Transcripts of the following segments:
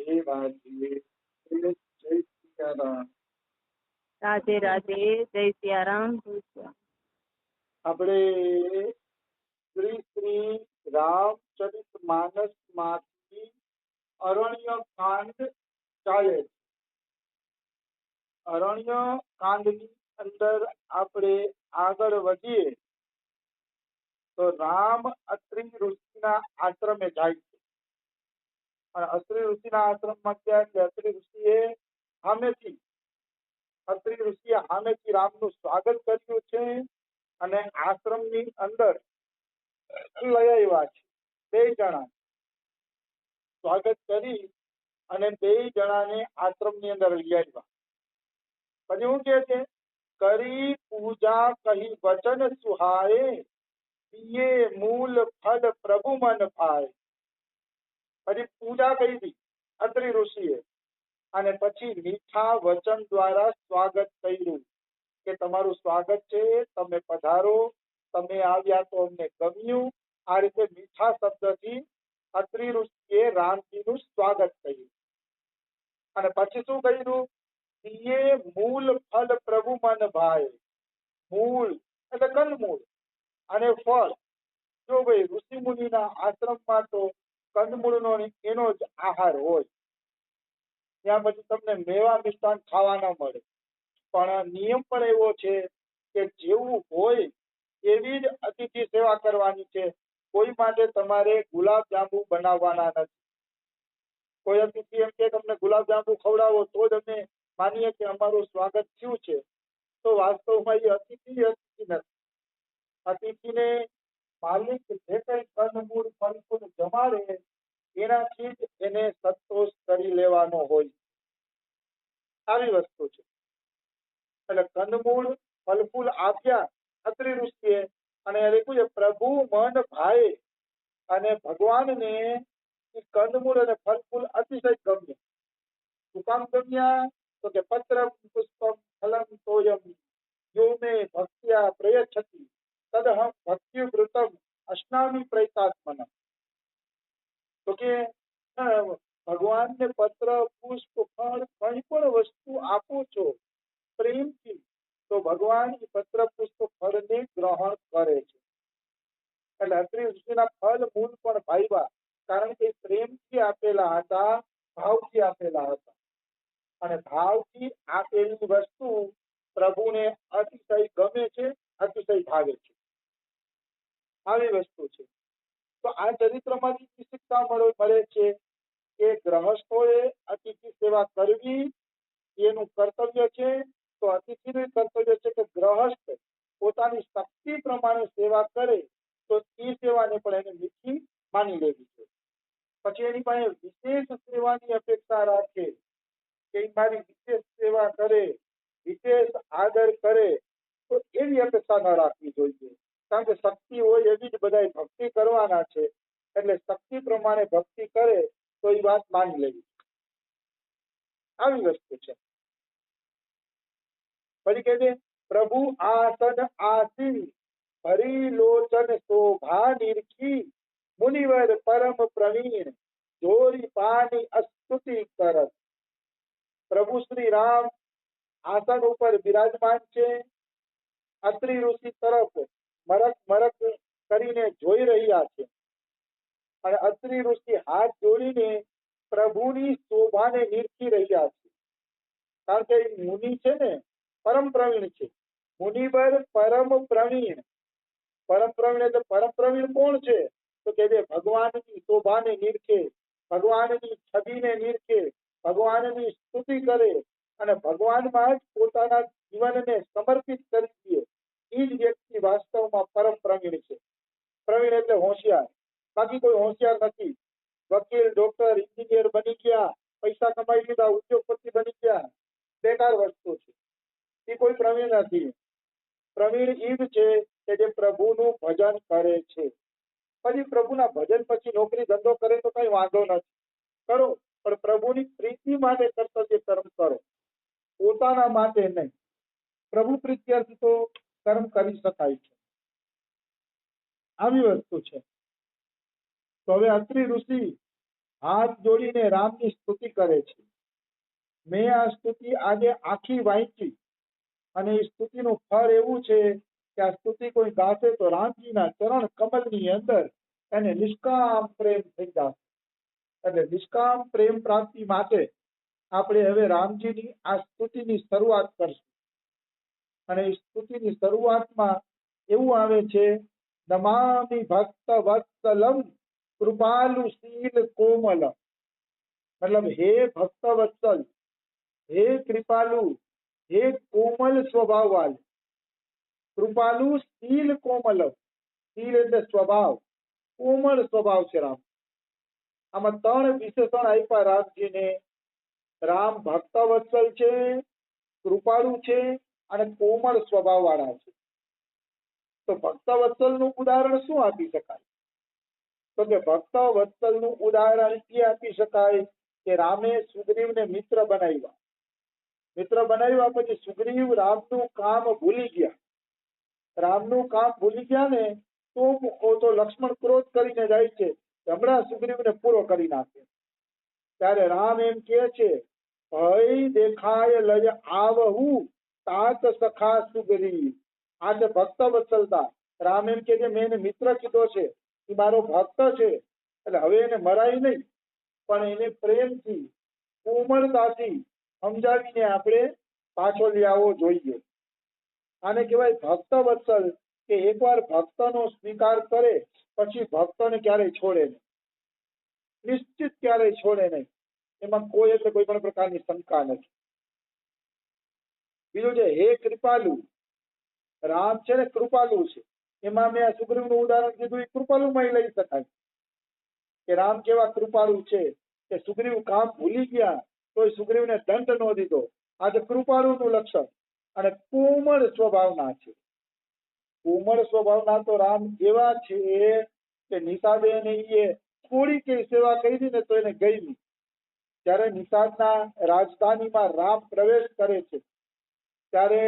રાધે જય સિયારામ. રાધે રાધે, જય સિયારામ. આપણે શ્રી શ્રી રામચરિત માનસ માંથી અરણ્ય કાંડ ચાલે છે. અરણ્ય કાંડની અંદર આપણે આગળ વધીએ તો રામ અત્રિ ઋષિના આશ્રમે જાય છે. અને અત્રિ ઋષિના આશ્રમમાં ગયા એટલે અત્રિ ઋષિએ સામેથી રામનું સ્વાગત કર્યું છે અને આશ્રમની અંદર લઈ આવ્યા છે. બે જણા સ્વાગત કરી અને બે જણાને આશ્રમની અંદર લઈ આવ્યા. પછી શું કહે છે? કરી પૂજા કહી વચન સુહાય, દિયે મૂલ ફલ પ્રભુ મન ભાય. પછી પૂજા કરી હતી અત્રિ ઋષિએ અને પછી મીઠા વચન દ્વારા સ્વાગત કર્યું કે તમારું સ્વાગત છે, તમે પધારો, તમે આવ્યા તો અમને ગમ્યું. આ રીતે મીઠા શબ્દથી અત્રિ ઋષિએ રામજીનું સ્વાગત કર્યું. અને પછી શું કર્યું? દિયે મૂલ ફલ પ્રભુ મન ભાય. મૂળ એટલે કંદમૂળ અને ફળ. જો ભાઈ ઋષિ મુનિના આશ્રમમાં તો કંદમૂળનો એનો જ આહાર હોય. ત્યાં પછી તમને મેવા મિષ્ટાન ખાવા ન મળે. પણ નિયમ પણ એવો છે કે જેવું હોય એવી જ અતિથિ સેવા કરવાની છે. કોઈ માટે તમારે ગુલાબ જાંબુ બનાવવાના નથી. કોઈ અતિથિ એમ કે તમને ગુલાબ જાંબુ ખવડાવો તો જ અમે માનીએ કે અમારું સ્વાગત થયું છે, તો વાસ્તવમાં એ અતિથિ નથી. અતિથિને માલિક જે કઈ કંદમૂળ ફળ ફૂલ જમાડે એનાથી જ એને સંતોષ કરી લેવાનો હોય. આવી વસ્તુ છે. એટલે કંદમૂળ ફળ ફૂલ આપ્યા અત્રિ ઋષિએ અને લખ્યું છે પ્રભુ મન ભાય. અને ભગવાનને કંદમૂળ અને ફળ ફૂલ અતિશય ગમ્યું. શું કામ ગમ્યા? તો કે પત્ર પુષ્પમ ફલમ તોયમ યો મે ભક્ત્યા પ્રયચ્છતિ તદહમ ભક્તિવૃતમ અશ્નામી પ્રયતાત્મનઃ. તો કે ભગવાનને પત્ર પુષ્પ ફળ કઈ પણ વસ્તુ આપો છો પ્રેમથી તો ભગવાન પત્ર પુષ્પ ફળને ગ્રહણ કરે છે. એટલે અત્રિ ઋષિના ફળ મૂળ પણ ભાવ્યા, કારણ કે પ્રેમથી આપેલા હતા, ભાવથી આપેલા હતા. અને ભાવથી આપેલી વસ્તુ પ્રભુને અતિશય ગમે છે, અતિશય ભાવે છે. આવી વસ્તુ છે. તો આ ચરિત્રમાંથી શિક્ષા મળે છે કે ગ્રહસ્થોએ અતિથિ સેવા કરવી એનું કર્તવ્ય છે. તો અતિથિનું કર્તવ્ય છે કે ગ્રહસ્થ પોતાની શક્તિ પ્રમાણે સેવા કરે તો એ સેવાને પણ એને મીઠી માની લેવી છે. પછી એની પાસે વિશેષ સેવાની અપેક્ષા રાખે કે મારી વિશેષ સેવા કરે, વિશેષ આદર કરે, તો એવી અપેક્ષા ન રાખવી જોઈએ. કારણ કે શક્તિ હોય એવી જ બધા ભક્તિ કરવાના છે. એટલે શક્તિ પ્રમાણે ભક્તિ કરે તો એ વાત માની લેવી. આવી વસ્તુ છે. પછી કહે છે પ્રભુ આસન આસી હરિલોચન શોભા નિરખી મુનિવર પરમ પ્રવીણ જોરી પાની અસ્તુતિ કરત. પ્રભુ શ્રી રામ આસન ઉપર બિરાજમાન છે. અત્રિ ઋષિ તરફ મરક મરક કરીને જોઈ રહ્યા છે. અને અત્રિ ઋષિ હાથ જોડીને પ્રભુની શોભાને નિરખી રહ્યા છે. કારણ કે મુનિ છે ને પરમ પ્રવીણ છે. મુનિવર પરમ પ્રવીણ. પરમ પ્રવીણ એટલે પરમ પ્રવીણ કોણ છે? તો કે ભગવાનની શોભાને નિરખે, ભગવાનની છબીને નિરખે, ભગવાનની સ્તુતિ કરે અને ભગવાનમાં જ પોતાના જીવનને સમર્પિત કરી દે એ જ વ્યક્તિ વાસ્તવમાં પરમ પ્રવીણ છે. પ્રવીણ એટલે હોશિયાર. બાકી કોઈ હોશિયાર નથી. વકીલ, ડોક્ટર, એન્જિનિયર બની ગયા, પૈસા કમાઈ લીધા, ઉદ્યોગપતિ બની ગયા, બેકાર વસ્તુ છે. એ કોઈ પ્રવીણ નથી. પ્રવીણ એ જ છે કે જે પ્રભુનું ભજન કરે છે. પછી પ્રભુના ભજન પછી નોકરી ધંધો કરે તો કઈ વાંધો નથી, કરો, પણ પ્રભુની પ્રીતિ માટે કર્તવ્ય કર્મ કરો, પોતાના માટે નહીં. પ્રભુ પ્રીત્યર્થ તો કર્મ કરી શકાય છે. આવી વસ્તુ છે. તો હવે અત્રિ ઋષિ હાથ જોડીને રામની સ્તુતિ કરે છે. મેં આ સ્તુતિ આજે આખી વાંચી અને એ સ્તુતિનું ફળ એવું છે કે આ સ્તુતિ કોઈ ગાશે તો રામજીના ચરણ કમલની અંદર એને નિષ્કામ પ્રેમ થઈ જશે. એટલે નિષ્કામ પ્રેમ પ્રાપ્તિ માટે આપણે હવે રામજીની આ સ્તુતિની શરૂઆત કરશું. અને એ સ્તુતિની શરૂઆતમાં એવું આવે છે, નમામિ ભક્ત વત્સલમ કૃપાલુ શીલ કોમલ. મતલબ હે ભક્ત વત્સલ, હે કૃપાલુ, હે કોમલ સ્વભાવ વાળું. કૃપાલુ શીલ કોમલ, શીલ એટલે સ્વભાવ, કોમળ સ્વભાવ છે રામ. આમાં ત્રણ વિશેષણ આપ્યા રામજીને. રામ ભક્ત વત્સલ છે, કૃપાળુ છે અને કોમળ સ્વભાવ વાળા છે. તો ભક્ત વત્સલ નું ઉદાહરણ શું આપી શકાય? તો કે ભક્ત વત્સલ નું ઉદાહરણ એ આપી શકાય કે રામે સુગ્રીવને મિત્ર બનાવ્યા. મિત્ર બનાવ્યા પછી સુગ્રીવ રામનું કામ ભૂલી ગયા. રામનું કામ ભૂલી ગયા ને તો લક્ષ્મણ ક્રોધ કરીને જાય છે, હમણાં સુગ્રીવને પૂરો કરી નાખે. ત્યારે રામ એમ કે છે, ભય દેખાય લજ આવહુ તાત સખા સુગ્રીવ. આ છે ભક્ત વત્સલતા. રામ એમ કે મેં એને મિત્ર કીધો છે, એ મારો ભક્ત છે, એટલે હવે એને મરાય નહીં, પણ એને પ્રેમથી કોમળતાથી સમજાવીને આપણે પાછો લઈ આવવો જોઈએ. આને કહેવાય ભક્ત વત્સલ, કે એકવાર ભક્તનો સ્વીકાર કરે પછી ભક્તને ક્યારેય છોડે નહીં, નિશ્ચિત ક્યારેય છોડે નહીં. એમાં કોઈ એટલે કોઈ પણ પ્રકારની શંકા નથી. બીજું છે હે કૃપાલુ. રામ છે ને કૃપાલુ છે. એમાં મેં સુગ્રીવનું ઉદાહરણ કીધું, એ કૃપાલુમાં લઈ શકાય કે રામ કેવા કૃપાળુ છે કે સુગ્રીવ કામ ભૂલી ગયા તો સુગ્રીવને દંડ ન દીધો. આજે કૃપાળુનું લક્ષણ. અને કોમળ સ્વભાવના છે. કોમળ સ્વભાવના તો રામ એવા છે કે નિષાદે થોડી કઈ સેવા કરી ને તો એને ગઈ નહીં. જ્યારે નિષાદના રાજધાનીમાં રામ પ્રવેશ કરે છે ત્યારે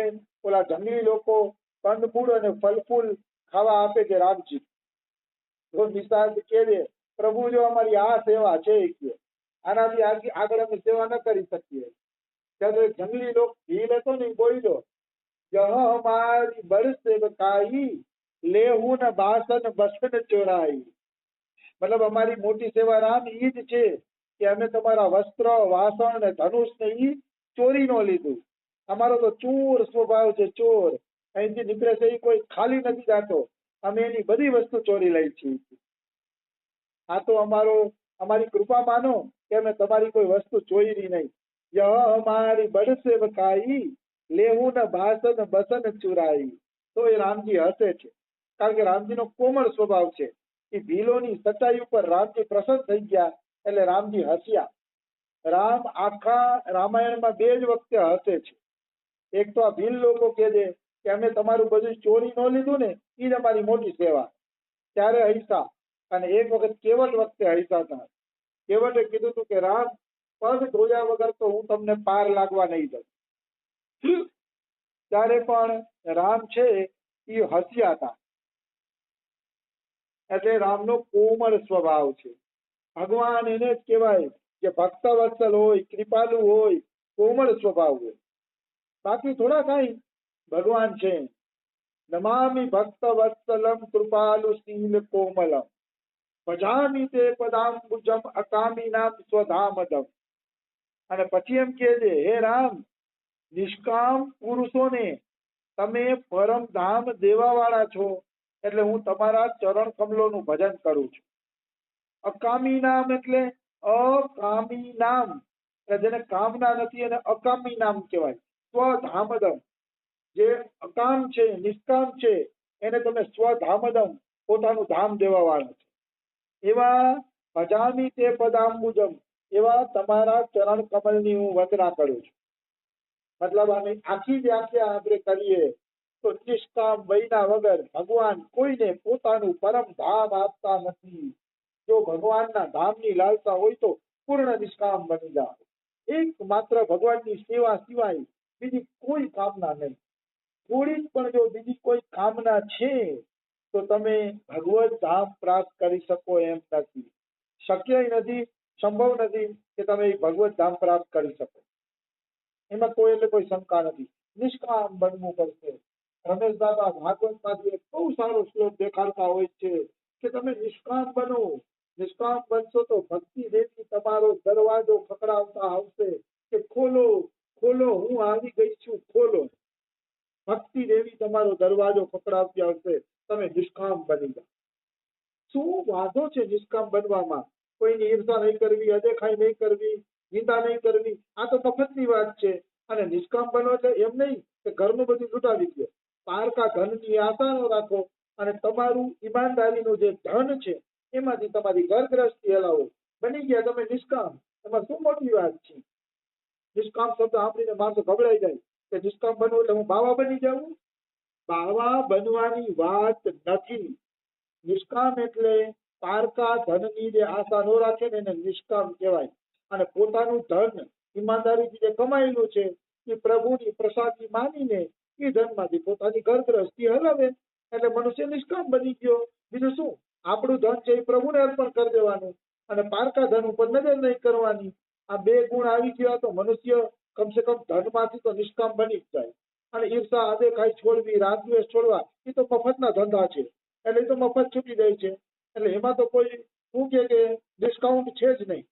ઓલા જંગલી લોકો કંદમૂળ અને ફલફૂલ ખાવા આપે છે રામજી. તો નિષાદ કે પ્રભુ જો અમારી આ સેવા છે કે આનાથી આગળ અમે સેવા ન કરી શકીએ. ત્યારે જંગલી લોક ઘી લેતો ને બોલ્યો, यह हमारी बड़ सेवकाई लेहू न बासन बसन ચોરાઈ. મતલબ અમારી મોટી સેવા રામ ઈ જ છે કે અમે તમારા વસ્ત્ર, વાસણ ને ધનુષ ને ઈ ચોરી નો લીધું. અમારો તો ચોર સ્વભાવ છે, ચોર. અહીંથી નીકળે છે એ કોઈ ખાલી નથી જાતો, અમે એની બધી વસ્તુ ચોરી લઈ છીએ. આ તો અમારી કૃપા માનો કે અમે તમારી કોઈ વસ્તુ ચોરી નહીં. યહ હમારી બડ સેવકાઈ લેહું ન બાસન બસન ચુરાઈ. તો એ રામજી હસે છે, કારણ કે રામજીનો કોમળ સ્વભાવ છે. એ ભીલોની સચ્ચાઈ ઉપર રામજી પ્રસન્ન થઈ ગયા એટલે રામજી હસ્યા. રામ આખા રામાયણમાં બે જ વખતે હસે છે. એક તો આ ભીલ લોકો કહે છે કે અમે તમારું બધું ચોરી ન લીધું ને એ જ અમારી મોટી સેવા, ત્યારે હૈસા. અને એક વખત કેવટ વખતે હૈસા હતા. કેવટે કીધું હતું કે રામ, પગ ધોયા વગર તો હું તમને પાર લાગવા નહીં દઉં. ત્યારે પણ રામ છે એ હસ્યા હતા. એટલે રામનો કોમળ સ્વભાવ છે. ભગવાન એને જ કહેવાય કે ભક્ત વત્સલ હોય, કૃપાલુ હોય, કોમળ સ્વભાવ હોય. બાકી થોડા કઈ ભગવાન છે. નમામિ ભક્ત વત્સલમ કૃપાલુ શીલ કોમલમ ભજામિ તે પદામ્બુજમ અકામિનામ સ્વધામદમ. અને પછી એમ કહે છે, હે રામ, નિષ્કામ પુરુષોને તમે પરમ ધામ દેવા વાળા છો, એટલે હું તમારા ચરણ કમલોનું ભજન કરું છું. અકામી નામ એટલે અકામી નામ, જેને કામના નથી એને અકામી નામ કહેવાય. સ્વધામદમ, જે અકામ છે, નિષ્કામ છે, એને તમે સ્વધામદમ, પોતાનું ધામ દેવા વાળા છો. એવા ભજામી તે પદામ્બુજમ, એવા તમારા ચરણ કમલની હું વંદના કરું છું. મતલબ આની આખી વ્યાખ્યા આપણે કરીએ તો નિષ્કામ વૈના વગર ભગવાન કોઈને પોતાનું પરમ ધામ આપતા નથી. જો ભગવાનના ધામની લાલસા હોય તો પૂર્ણ નિષ્કામ બની જાય. એક માત્ર ભગવાનની સેવા સિવાય બીજી કોઈ કામના નહીં. થોડીક પણ જો બીજી કોઈ કામના છે તો તમે ભગવત ધામ પ્રાપ્ત કરી શકો એમ નથી, શક્ય નથી. સંભવ નથી કે તમે એ ભગવત ધામ પ્રાપ્ત કરી શકો. એમાં કોઈ એટલે કોઈ શંકા નથી. નિષ્કામ બનવું પડશે. રમેશ દાદા ભાગવતમાંથી એક બહુ સારો શ્લોક દેખાડતા હોય છે કે તમે નિષ્કામ બનો. નિષ્કામ બનશો તો ભક્તિ દેવી તમારો દરવાજો ખખડાવતા આવશે કે ખોલો ખોલો, હું આવી ગઈ છું, ખોલો. ભક્તિ દેવી તમારો દરવાજો ખખડાવતી આવશે. તમે નિષ્કામ બની જાઓ. શું વાંધો છે નિષ્કામ બનવામાં? કોઈની ઈર્ષા નહીં કરવી, અદેખાઈ નહીં કરવી, નિંદા નહીં કરવી. આ તો મફતની વાત છે. અને નિષ્કામ બનો એટલે એમ નહીં કે ઘરનું બધું લૂંટાવી દો. પારકા ધનની આશા ન રાખો અને તમારું ઈમાનદારીનું જે ધન છે એમાંથી તમારી ઘર ગ્રસ્તી હલાવો. બની ગયા તમે નિષ્કામ. એમાં શું મોટી વાત છે? નિષ્કામ શબ્દ સાંભળીને માણસો ગભરાઈ જાય કે નિષ્કામ બનવું એટલે હું બાવા બની જાઉં. બાવા બનવાની વાત નથી. નિષ્કામ એટલે પારકા ધનની જે આશા ન રાખે ને એને નિષ્કામ કહેવાય. અને પોતાનું ધન ઈમાનદારીથી જે કમાયેલું છે એ પ્રભુની પ્રસાદી માનીને એ ધનમાંથી પોતાની ઘર ગ્રસ્તી હલાવે એટલે મનુષ્ય નિષ્કામ બની ગયો. બીજું શું? આપણું ધન છે એ પ્રભુને અર્પણ કરી દેવાનું અને પારકા ધન ઉપર નજર નહીં કરવાની. આ બે ગુણ આવી ગયા તો મનુષ્ય કમસે કમ ધનમાંથી તો નિષ્કામ બની જ જાય. અને ઈર્ષા અદેખાઈ છોડવી, રાગદ્વેષ છોડવા એ તો મફતના ધંધા છે. એટલે એ તો મફત છૂટી જાય છે. એટલે એમાં તો કોઈ શું કે ડિસ્કાઉન્ટ છે જ નહીં.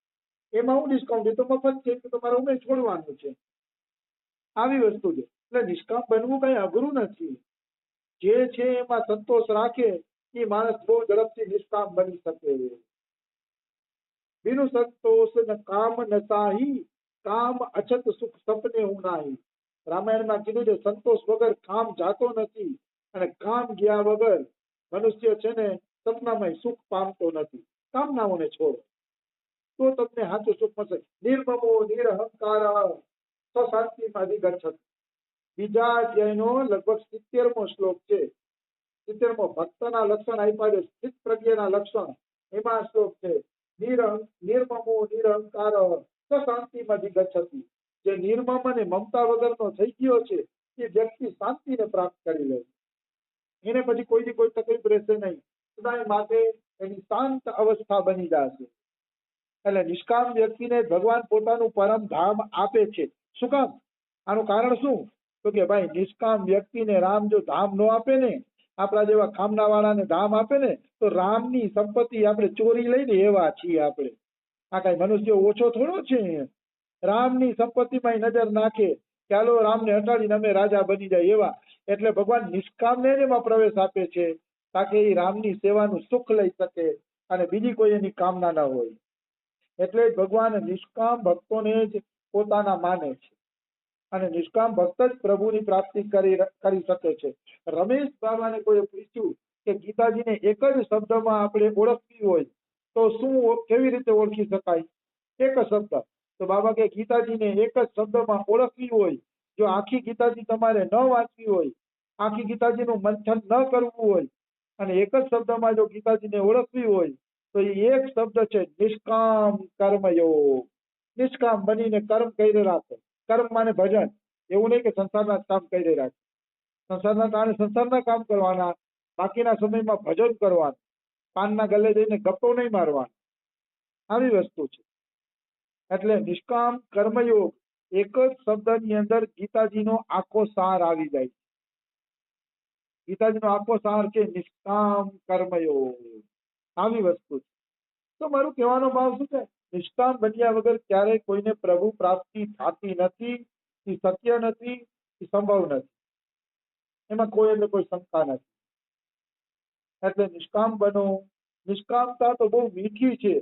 એમાં હું ડિસ્કાઉન્ટ? એ તો મફત છે. તો તમારે ઉમેર છોડવાનું છે. આવી વસ્તુ છે. એટલે નિષ્કામ બનવું કઈ અઘરું નથી. જે છે એમાં સંતોષ રાખે એ માણસ બહુ ઝડપથી નિષ્કામ બની શકે. બિનુ સંતોષ ન કામ નસાહી, કામ અછત સુખ સપને હું નાહી. રામાયણમાં કીધું છે સંતોષ વગર કામ જાતો નથી અને કામ ગયા વગર મનુષ્ય છે ને સપનામાં સુખ પામતો નથી. કામનાઓને છોડો તો તમને સાચું સુખ મળશે. નિર્મમો નિરહંકાર સ્વશાંતિમાં અધિગચ્છત. બીજા અધ્યાયનો લગભગ 70મો શ્લોક છે. 70મો ભક્તના લક્ષણ આપ્યા છે, સ્થિત પ્રજ્ઞના લક્ષણ. એમાં શ્લોક છે નિર્મમો નિરહંકાર સ્વશાંતિમાં અધિગચ્છતિ. જે નિર્મમ અને મમતા વગરનો થઈ ગયો છે એ વ્યક્તિ શાંતિને પ્રાપ્ત કરી લે. એને પછી કોઈની કોઈ તકલીફ રહેશે નહીં. સદાય માટે એની શાંત અવસ્થા બની જશે. એટલે નિષ્કામ વ્યક્તિને ભગવાન પોતાનું પરમ ધામ આપે છે. શું કામ? આનું કારણ શું? તો કે ભાઈ નિષ્કામ વ્યક્તિને રામ જો ધામ ન આપે ને, આપણા જેવા કામના વાળાને ધામ આપે ને તો રામની સંપત્તિ આપણે ચોરી લઈને એવા છીએ. આપણે આ કઈ મનુષ્ય ઓછો થોડો છે. રામની સંપત્તિમાં નજર નાખે ચાલો રામને હટાડીને અમે રાજા બની જાય એવા. એટલે ભગવાન નિષ્કામને જ એમાં પ્રવેશ આપે છે તાકે એ રામની સેવાનું સુખ લઈ શકે અને બીજી કોઈ એની કામના ન હોય. એટલે ભગવાન નિષ્કામ ભક્તોને જ પોતાના માને છે અને નિષ્કામ ભક્ત જ પ્રભુની પ્રાપ્તિ કરી શકે છે. રમેશ બાબાને કોઈ પૂછ્યું કે ગીતાજીને એક જ શબ્દમાં આપણે ઓળખવી હોય તો શું, કેવી રીતે ઓળખી શકાય? એક જ શબ્દ. તો બાબા કે ગીતાજીને એક જ શબ્દમાં ઓળખવી હોય, જો આખી ગીતાજી તમારે ન વાંચવી હોય, આખી ગીતાજીનું મંથન ન કરવું હોય અને એક જ શબ્દમાં જો ગીતાજીને ઓળખવી હોય તો એ એક શબ્દ છે નિષ્કામ કર્મયોગ. નિષ્કામ બનીને કર્મ કરી રાખો. કર્મ માને ભજન. એવું નહીં કે સંસારના કામ કરી રાખે. સંસારના કારણે સંસારના કામ કરવાના, બાકીના સમયમાં ભજન કરવાનું. પાનના ગલે જઈને ગપ્પો નહીં મારવાનો. આવી વસ્તુ છે. એટલે નિષ્કામ કર્મયોગ એક જ શબ્દની અંદર ગીતાજીનો આખો સાર આવી જાય. ગીતાજીનો આખો સાર છે નિષ્કામ કર્મયોગ. આવી વસ્તુ છે. તો મારું કહેવાનો ભાવ શું છે? નિષ્કામ બન્યા વગર ક્યારેય કોઈને પ્રભુ પ્રાપ્તિ થતી નથી. એ સત્ય નથી, એ સંભવ નથી. એમાં કોઈ એટલે કોઈ શંકા નથી. એટલે નિષ્કામ બનો. નિષ્કામતા તો બહુ મીઠી છે.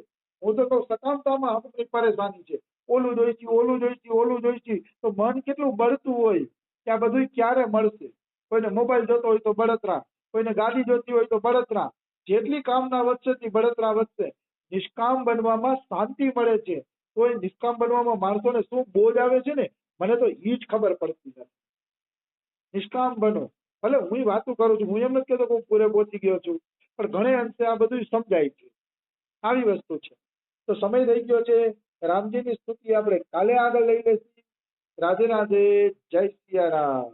હું તો કહું સકામતામાં આપણી પરેશાની છે. ઓલું જોઈશું, ઓલું જોઈશું, ઓલું જોઈશું તો મન કેટલું બળતું હોય કે આ બધું ક્યારે મળશે. કોઈને મોબાઈલ જોતો હોય તો બળતરા, કોઈને ગાડી જોતી હોય તો બળતરા. જેટલી કામના વધશે તે બળતરા વધશે. નિષ્કામ બનવામાં શાંતિ મળે છે. તો એ નિષ્કામ બનવામાં માણસોને શું બોજ આવે છે ને, મને તો એ જ ખબર પડતી નથી. નિષ્કામ બનો. ભલે હું વાતો કરું છું, હું એમ નથી કહેતો કે હું પૂરે પહોંચી ગયો છું, પણ ઘણે અંશે આ બધું સમજાય છે. આવી વસ્તુ છે. તો સમય થઈ ગયો છે. રામજીની સ્તુતિ આપણે કાલે આગળ લઈ લઈશું. રાધે રાધે. જય સિયારામ.